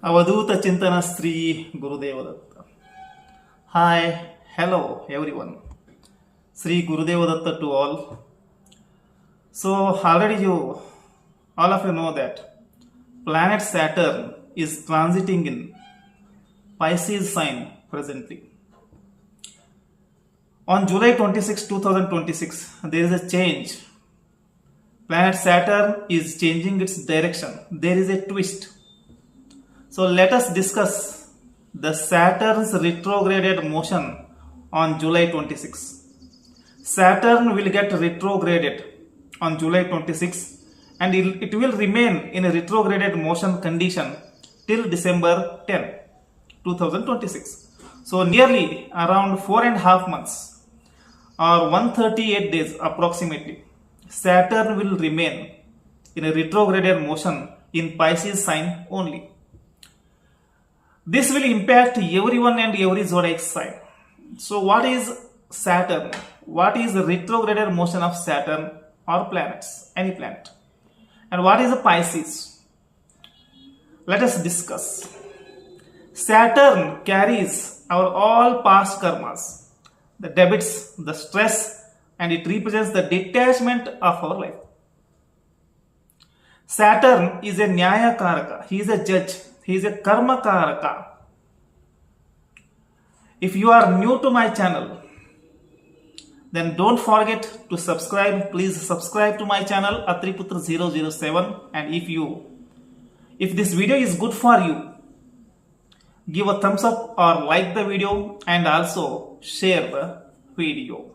अवधूत चिंतन Shri Gurudev Datta. Hi, hello everyone. Sri Gurudev Datta to all. So already all of you know that planet Saturn is transiting in Pisces sign presently. On July 26, 2026, there is a change. Planet Saturn is changing its direction. There is a twist. So let us discuss the Saturn's retrograded motion on July 26. Saturn will get retrograded on July 26 and it will remain in a retrograded motion condition till December 10, 2026. So nearly around 4.5 months or 138 days approximately, Saturn will remain in a retrograded motion in Pisces sign only. This will impact everyone and every zodiac sign. So what is Saturn? What is the retrograded motion of Saturn or planets, any planet? And what is a Pisces? Let us discuss. Saturn carries our all past karmas, the debits, the stress, and it represents the detachment of our life. Saturn is a Nyaya Karaka. He is a judge. He is a Karma Karaka. If you are new to my channel, then don't forget to subscribe. Please subscribe to my channel Atriputra 007. And if this video is good for you, give a thumbs up or like the video and also share the video.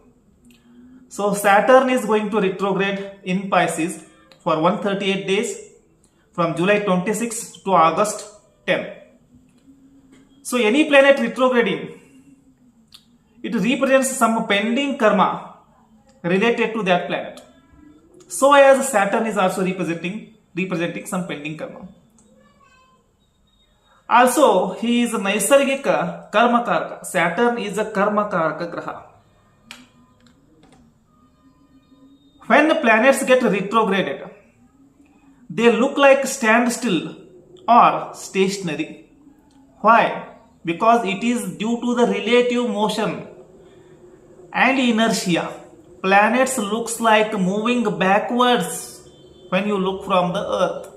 So Saturn is going to retrograde in Pisces for 138 days from July 26 to August 10. So any planet retrograding, it represents some pending karma related to that planet. So as Saturn is also representing some pending karma. Also, he is a Naisargika Karma Karaka. Saturn is a Karma Karaka Graha. When the planets get retrograded, they look like standstill or stationary. Why? Because it is due to the relative motion and inertia. Planets looks like moving backwards when you look from the Earth.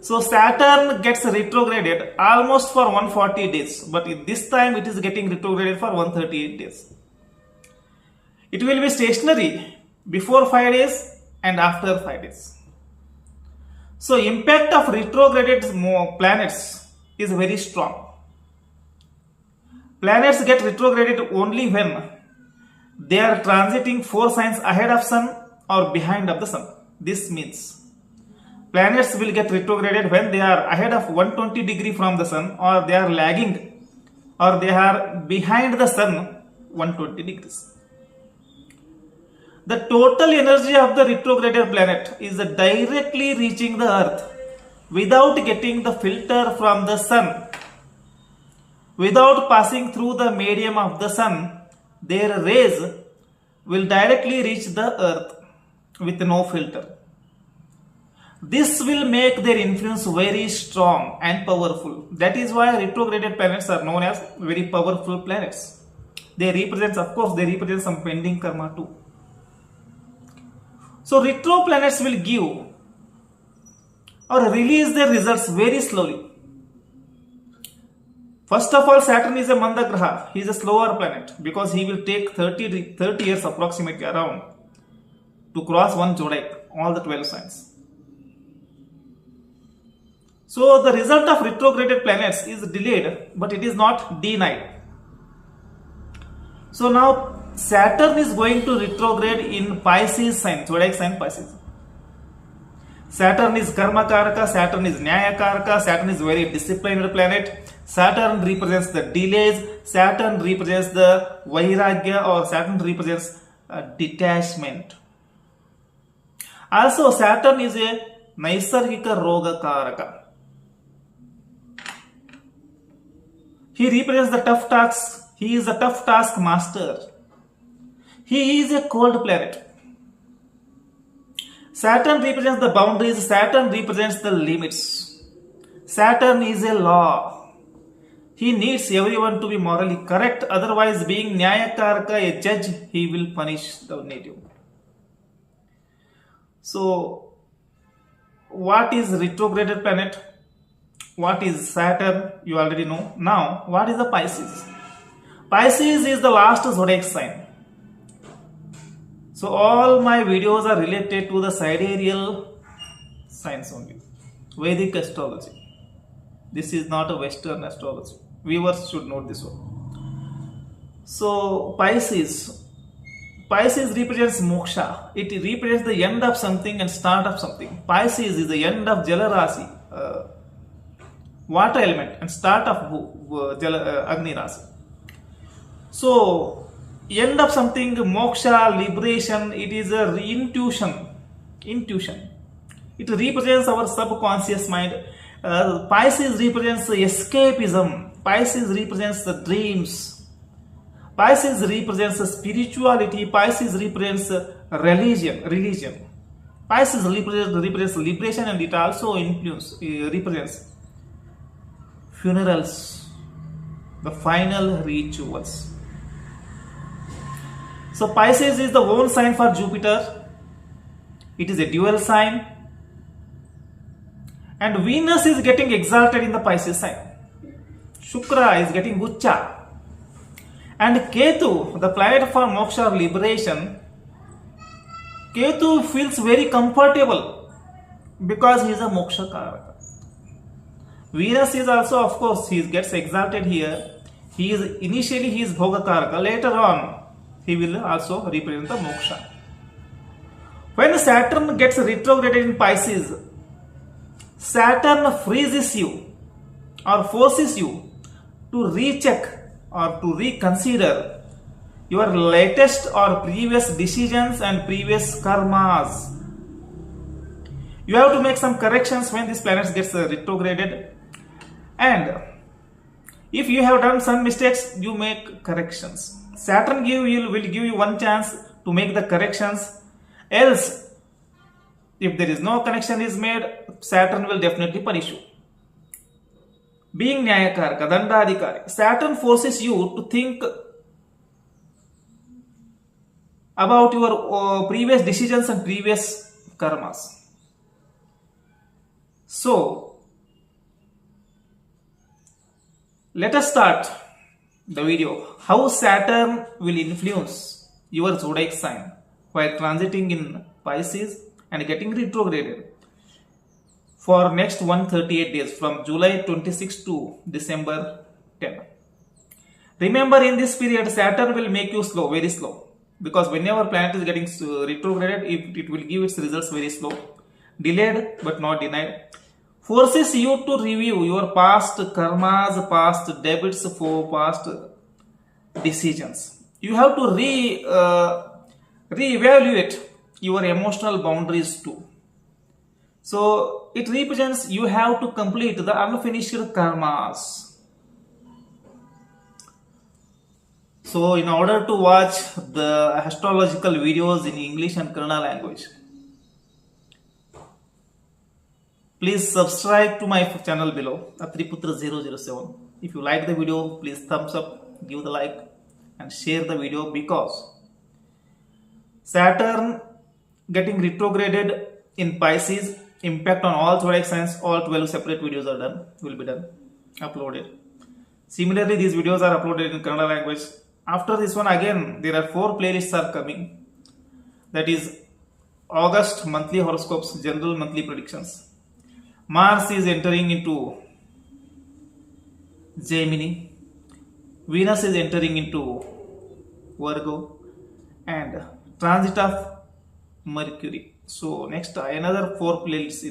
So Saturn gets retrograded almost for 140 days, but this time it is getting retrograded for 138 days. It will be stationary before 5 days and after 5 days. So impact of retrograded planets is very strong. Planets get retrograded only when they are transiting 4 signs ahead of Sun or behind of the Sun. This means planets will get retrograded when they are ahead of 120 degree from the Sun, or they are lagging, or they are behind the Sun 120 degrees. The total energy of the retrograded planet is directly reaching the Earth without getting the filter from the Sun. Without passing through the medium of the Sun, their rays will directly reach the Earth with no filter. This will make their influence very strong and powerful. That is why retrograded planets are known as very powerful planets. They represent some pending karma too. So retro planets will give or release their results very slowly. First of all, Saturn is a Manda Graha. He is a slower planet because he will take 30 years approximately around to cross one zodiac, all the 12 signs. So the result of retrograded planets is delayed, but it is not denied. So now Saturn is going to retrograde in Pisces sign, zodiac sign Pisces. Saturn is Karma Karaka, Saturn is Nyaya Karaka, Saturn is very disciplined planet. Saturn represents the delays, Saturn represents the Vairagya, or Saturn represents detachment. Also Saturn is a Naisargika Roga Karaka. He represents the tough tasks. He is a tough task master. He is a cold planet. Saturn represents the boundaries, Saturn represents the limits. Saturn is a law. He needs everyone to be morally correct, otherwise being Nyayakaraka, a judge, he will punish the native. So, what is retrograded planet? What is Saturn? You already know. Now, what is the Pisces? Pisces is the last zodiac sign. So, all my videos are related to the sidereal signs only. Vedic astrology. This is not a Western astrology. Viewers should note this one. So, Pisces represents moksha. It represents the end of something and start of something. Pisces is the end of Jala Rasi, water element, and start of Agni Rasi. So, end of something, moksha, liberation, it is a intuition. It represents our subconscious mind. Pisces represents escapism. Pisces represents the dreams. Pisces represents spirituality. Pisces represents religion. Pisces represents liberation, and it also represents funerals, the final rituals. So Pisces is the own sign for Jupiter. It is a dual sign. And Venus is getting exalted in the Pisces sign. Shukra is getting Ucha. And Ketu, the planet for moksha or liberation, Ketu feels very comfortable because he is a moksha karaka. Venus is also, of course, he gets exalted here. Initially he is bhoga karaka. Later on, he will also represent the moksha. When Saturn gets retrograded in Pisces, Saturn freezes you or forces you to recheck or to reconsider your latest or previous decisions and previous karmas. You have to make some corrections when this planet gets retrograded, and if you have done some mistakes, you make corrections. Saturn will give you one chance to make the corrections. Else, if there is no connection is made, Saturn will definitely punish you. Being Nyayakaraka, Dandadikari, Saturn forces you to think about your previous decisions and previous karmas. So, let us start the video. How Saturn will influence your zodiac sign while transiting in Pisces and getting retrograded for next 138 days from July 26 to December 10. Remember, in this period, Saturn will make you slow, very slow, because whenever planet is getting retrograded, it will give its results very slow, delayed but not denied. Forces you to review your past karmas, past debits, for past decisions. You have to reevaluate your emotional boundaries too. So it represents you have to complete the unfinished karmas. So in order to watch the astrological videos in English and Kannada language, please subscribe to my channel below, Atriputra 007. If you like the video, please thumbs up, give the like and share the video, because Saturn getting retrograded in Pisces, impact on all zodiac signs, all 12 separate videos will be done, uploaded. Similarly, these videos are uploaded in Kannada language. After this one, again, there are 4 playlists are coming. That is August monthly horoscopes, general monthly predictions. Mars is entering into Gemini. Venus is entering into Virgo, and transit of Mercury. So next another 4 playlists,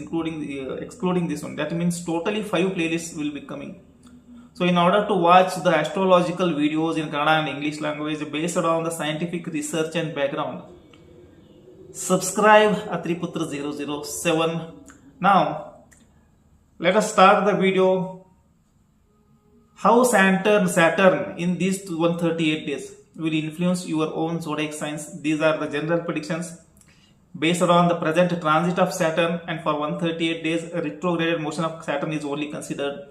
excluding this one. That means totally 5 playlists will be coming. So in order to watch the astrological videos in Kannada and English language based on the scientific research and background, subscribe Atriputra 007. Now let us start the video. How Saturn in these 138 days will influence your own zodiac signs. These are the general predictions. based on the present transit of Saturn, and for 138 days a retrograded motion of Saturn is only considered.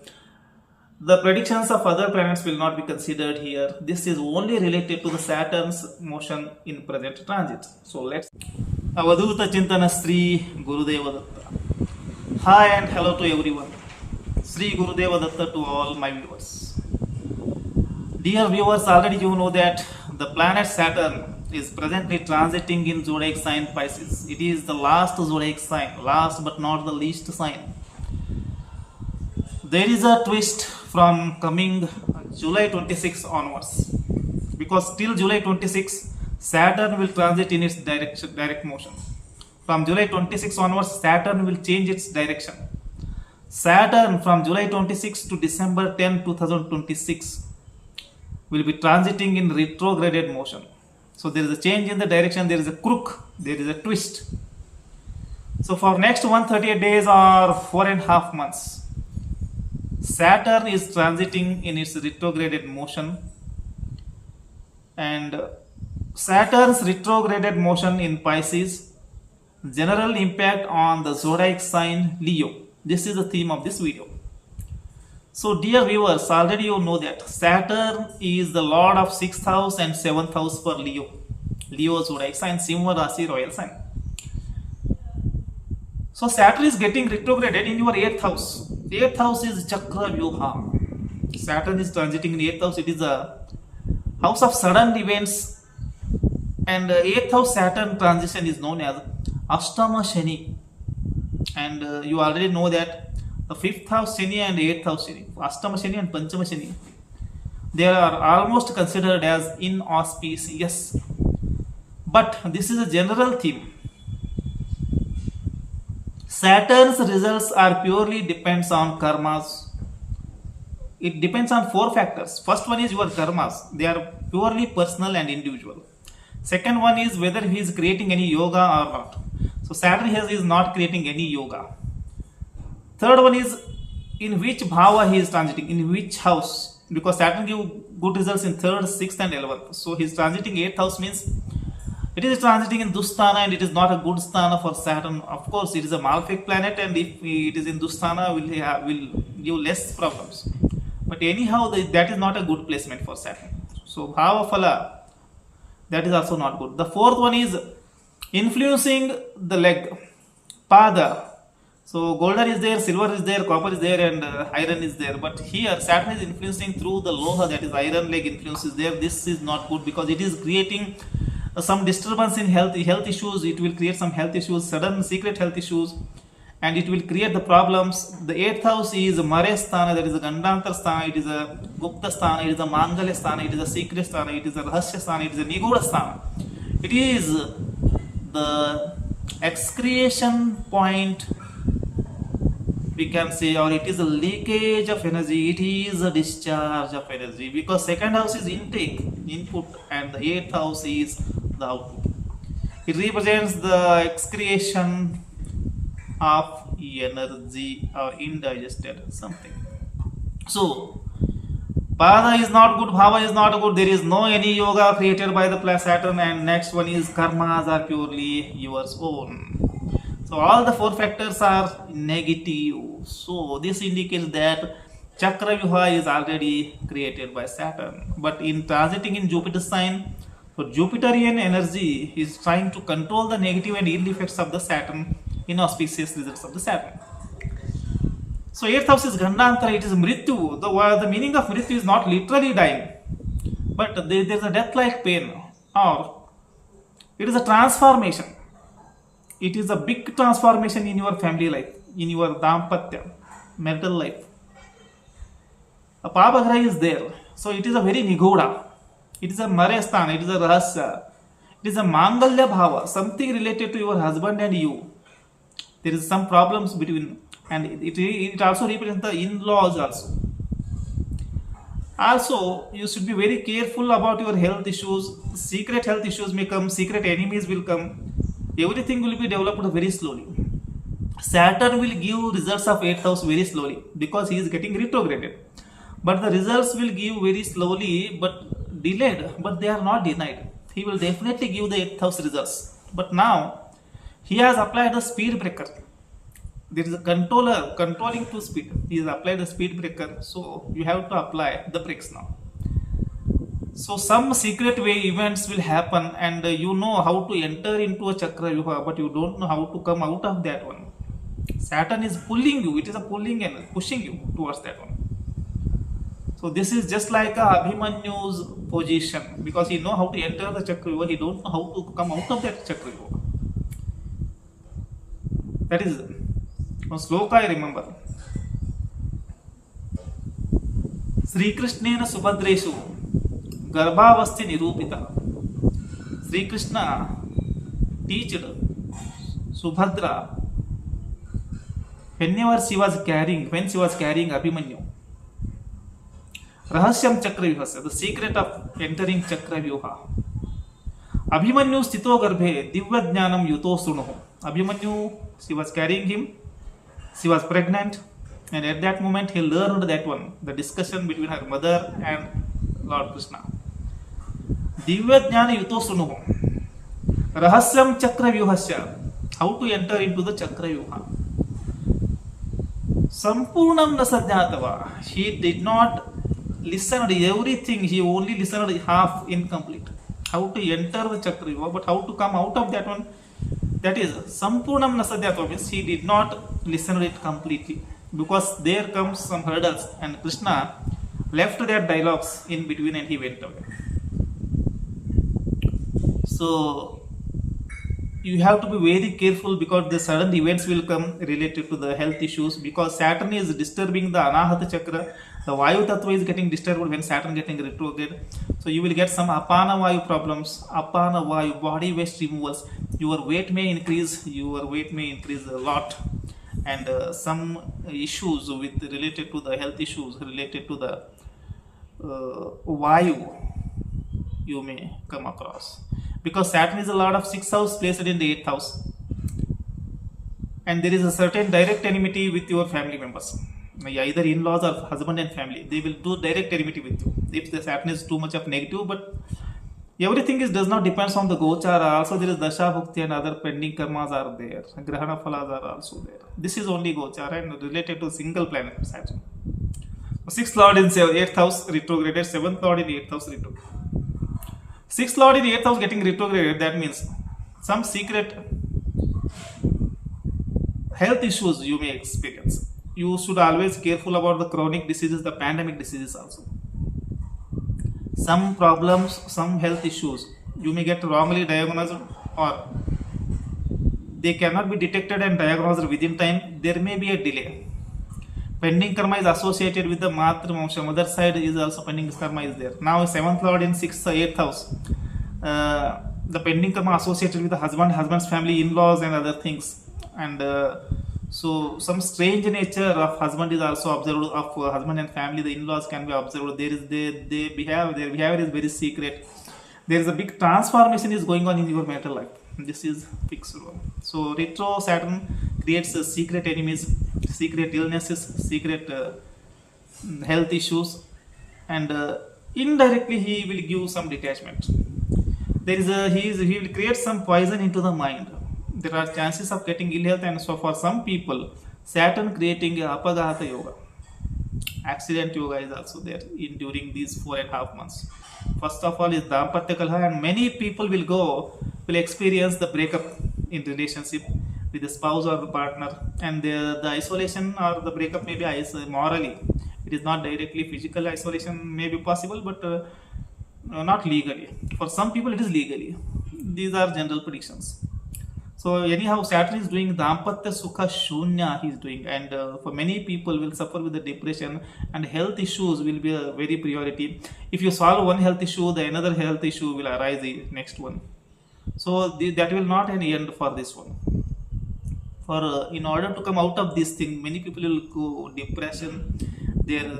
The predictions of other planets will not be considered here. This is only related to the Saturn's motion in present transit. So let's Avaduta Chintana Sri Gurudeva Datta. Hi and hello to everyone. Sri Gurudeva Datta to all my viewers. Dear viewers, already you know that the planet Saturn is presently transiting in zodiac sign Pisces. It is the last zodiac sign, last but not the least sign. There is a twist from coming July 26 onwards, because till July 26 Saturn will transit in its direct motion. From July 26 onwards Saturn will change its direction. Saturn from July 26 to December 10, 2026 will be transiting in retrograded motion. So there is a change in the direction, there is a crook, there is a twist. So for next 138 days or 4.5 months, Saturn is transiting in its retrograded motion, and Saturn's retrograded motion in Pisces, general impact on the zodiac sign Leo. This is the theme of this video. So dear viewers, already you know that Saturn is the lord of 6th house and 7th house for Leo. Leo zodiac sign, Simha Rasi royal sign. So Saturn is getting retrograded in your 8th house. 8th house is Chakra Vyuha. Saturn is transiting in 8th house. It is a house of sudden events, and 8th house Saturn transition is known as Ashtama Shani. And you already know that the 5th house Shani and 8th house Shani, Ashtama Shani and Panchama Shani, they are almost considered as inauspicious. But this is a general theme. Saturn's results are purely depends on karmas. It depends on 4 factors. First one is your karmas. They are purely personal and individual. Second one is whether he is creating any yoga or not. So Saturn is not creating any yoga. Third one is in which bhava he is transiting, in which house, because Saturn gives good results in 3rd, 6th and 11th. So he is transiting 8th house, means it is transiting in Dusthana, and it is not a good sthana for Saturn. Of course, it is a malefic planet, and if it is in Dusthana, will give less problems. But anyhow, that is not a good placement for Saturn. So bhava phala, that is also not good. The fourth one is influencing the leg, pada. So golden is there, silver is there, copper is there, and iron is there. But here Saturn is influencing through the loha, that is iron leg influence is there. This is not good because it is creating some disturbance in health issues. It will create some health issues, sudden secret health issues, and it will create the problems. The 8th house is Mare Sthana, that is a Gandantar Sthana, it is a Gupta Sthana, it is a Mangalya Sthana, it is a secret Sthana, it is a Rahasya Sthana, it is a Niguda Sthana. It is the excretion point, we can say, or it is a leakage of energy, it is a discharge of energy, because 2nd house is intake, input, and the 8th house is the output. It represents the excretion of energy or indigested something. So pada is not good, bhava is not good, there is no any yoga created by the Saturn, and next one is karmas are purely yours own. So all the 4 factors are negative. So this indicates that Chakra Vyuha is already created by Saturn. But in transiting in Jupiter sign, so Jupiterian energy is trying to control the negative and ill effects of the Saturn, inauspicious results of the Saturn. So 8th house is Gandantara, it is Mrityu. The meaning of Mrityu is not literally dying, but there is a death-like pain, or it is a transformation. It is a big transformation in your family life, in your dampatya, marital life. A Papagraha is there, so it is a very Niguda. It is a Maresthana, it is a Rahasya, it is a Mangalya Bhava, something related to your husband and you. There is some problems between, and it also represents the in-laws also. Also, you should be very careful about your health issues. Secret health issues may come, secret enemies will come. Everything will be developed very slowly. Saturn will give results of 8th house very slowly because he is getting retrograded. But the results will give very slowly, but delayed, but they are not denied. He will definitely give the 8th house results. But now, He has applied the speed breaker. There is a controller controlling to speed. He has applied the speed breaker, so you have to apply the brakes now. So some secret way events will happen, and you know how to enter into a chakra yuha, but you don't know how to come out of that one. Saturn is pulling you. It is a pulling and pushing you towards that one. So this is just like a Abhimanyu's position, because he know how to enter the chakra yuha, he don't know how to come out of that chakra yuha. That is one sloka I remember. Sri Krishnena Subhadreshu Garbhavasti Nirupita. Sri Krishna teached Subhadra when she was carrying Abhimanyu. Rahasyam Chakra Vyuhasya, the secret of entering Chakra Vyuha. Abhimanyu Stito Garbhe Divya Jnanam Yuto Sunuhu. Abhimanyu, she was carrying him, she was pregnant, and at that moment he learned that one, the discussion between her mother and Lord Krishna. Divya Jnana Yuto Sunuhu. Rahasyam Chakra Vyuhasya, how to enter into the Chakra Vyuha. Sampurnam Nasadhyatava, he did not listen to everything, he only listened half incomplete. How to enter the Chakra Vyuha, but how to come out of that one, that is Sampurnam Nasadhyatava, means he did not listen to it completely, because there comes some hurdles, and Krishna left their dialogues in between and he went away. So you have to be very careful, because the sudden events will come related to the health issues, because Saturn is disturbing the Anahata Chakra. The Vayu Tattva is getting disturbed when Saturn getting retrograde. So you will get some Apana Vayu problems, Apana Vayu, body waste removals. Your weight may increase a lot, and some issues related to the health issues related to the Vayu you may come across, because Saturn is a lot of 6th house placed in the 8th house, and there is a certain direct enmity with your family members, either in-laws or husband and family. They will do direct enmity with you if the Saturn is too much of negative. But everything does not depends on the gochara. Also there is dasha bhukti and other pending karmas are there, grahana phalas are also there. This is only gochara and related to single planet Saturn. 6th lord in 8th house retrograded, 7th lord in 8th house retrograded. 6th lord in 8th house getting retrograded, that means some secret health issues you may experience. You should always careful about the chronic diseases, the pandemic diseases also. Some problems, some health issues you may get wrongly diagnosed, or they cannot be detected and diagnosed within time. There may be a delay. Pending karma is associated with the Matra Vamsha, mother side is also pending karma is there. Now 7th lord in 6th, 8th house, the pending karma associated with the husband's family, in-laws and other things, and so some strange nature of husband is also observed, of husband and family, the in-laws can be observed. Their behavior is very secret. There is a big transformation is going on in your mental life. This is fixed one. So retro Saturn creates secret enemies, secret illnesses, secret health issues, and indirectly he will give some detachment. He will create some poison into the mind. There are chances of getting ill health, and so for some people Saturn creating a apagata yoga, accident yoga is also there during these 4.5 months. First of all is Dampatya Kalha, and many people will experience the breakup in relationship with the spouse or the partner, and the isolation or the breakup may be morally. It is not directly physical isolation may be possible, but not legally. For some people it is legally. These are general predictions. So anyhow, Saturn is doing Dampatya Sukha Shunya he is doing, and for many people will suffer with the depression, and health issues will be a very priority. If you solve one health issue, the another health issue will arise the next one. So that will not end for this one. For in order to come out of this thing, many people will go depression. Their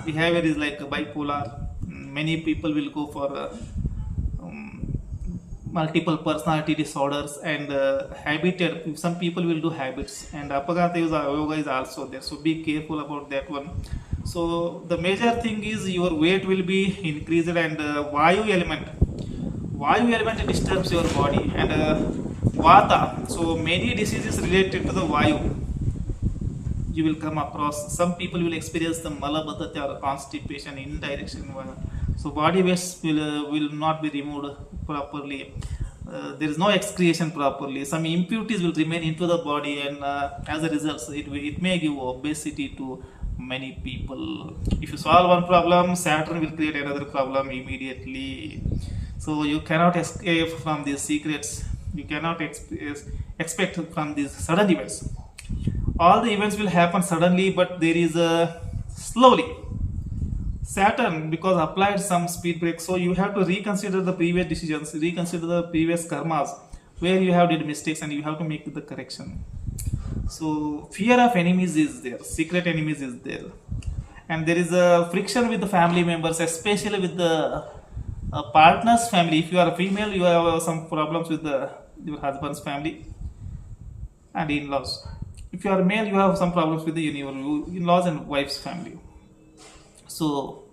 behavior is like bipolar. Many people will go for multiple personality disorders, and habited. Some people will do habits, and apagata yoga is also there. So be careful about that one. So the major thing is your weight will be increased, and Vayu element disturbs your body, and Vata, so many diseases related to the Vayu you will come across. Some people will experience the malabadhati or constipation, indirection. So body waste will not be removed properly. There is no excretion properly. Some impurities will remain into the body, and as a result, it may give obesity to many people. If you solve one problem, Saturn will create another problem immediately. So you cannot escape from these secrets. You cannot expect from these sudden events. All the events will happen suddenly, but there is a slowly. Saturn, because applied some speed break, so you have to reconsider the previous decisions, reconsider the previous karmas where you have did mistakes, and you have to make the correction. So fear of enemies is there, secret enemies is there, and there is a friction with the family members, especially with the partner's family. If you are a female, you have some problems with your husband's family and in-laws. If you are male, you have some problems with the in-laws and wife's family. So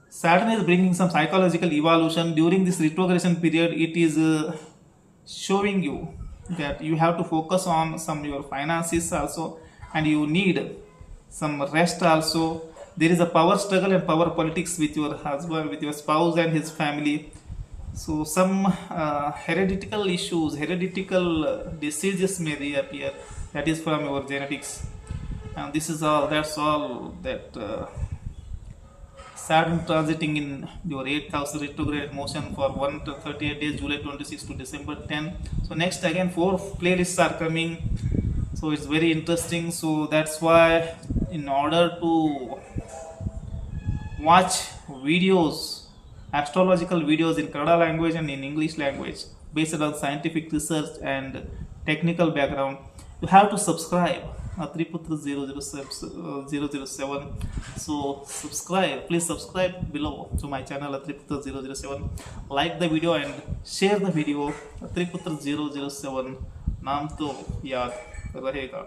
Saturn is bringing some psychological evolution during this retrogression period. It is showing you that you have to focus on some your finances also, and you need some rest also. There is a power struggle and power politics with your husband, with your spouse and his family. So some hereditary issues, hereditary diseases may reappear. That is from your genetics, and this is all. That's all that. Saturn transiting in your 8th house retrograde motion for 1 to 38 days, July 26 to December 10. So next again 4 playlists are coming. So it's very interesting. So that's why in order to watch videos, astrological videos in Kannada language and in English language based on scientific research and technical background, you have to subscribe. Atriputra 007. So subscribe, please subscribe below to my channel Atriputra 007. Like the video and share the video. Atriputra 007 नाम तो याद रहेगा.